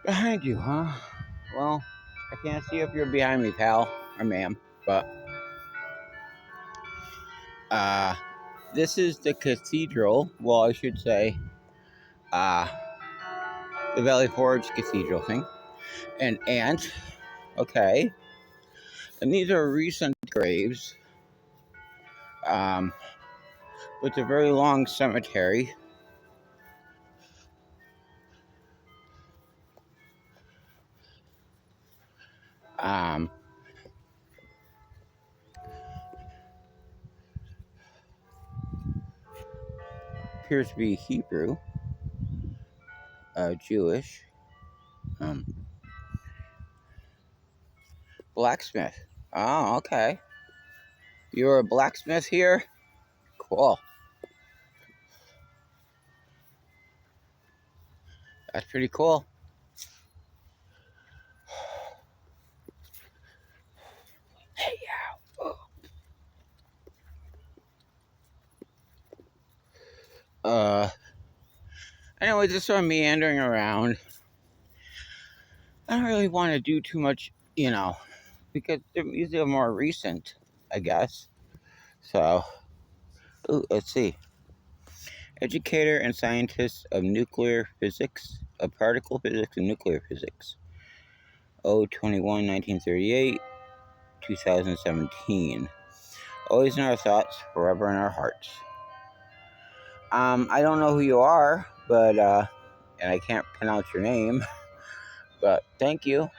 Behind you, huh? Well, I can't see if you're behind me, pal or ma'am, but uh, this is the cathedral. Well, I should say, uh, the Valley Forge Cathedral thing. And okay, and these are recent graves. Um, with a very long cemetery. Um, appears to be Hebrew, Jewish. Um, blacksmith. Oh, okay. You're a blacksmith here? Cool. That's pretty cool. Hey, yeah. Anyway, just sort of meandering around. I don't really want to do too much, because these are more recent, I guess. So, let's see. Educator and scientist of nuclear physics, of particle physics and nuclear physics. 021 1938, 2017. Always in our thoughts, forever in our hearts. I don't know who you are, but and I can't pronounce your name, but thank you.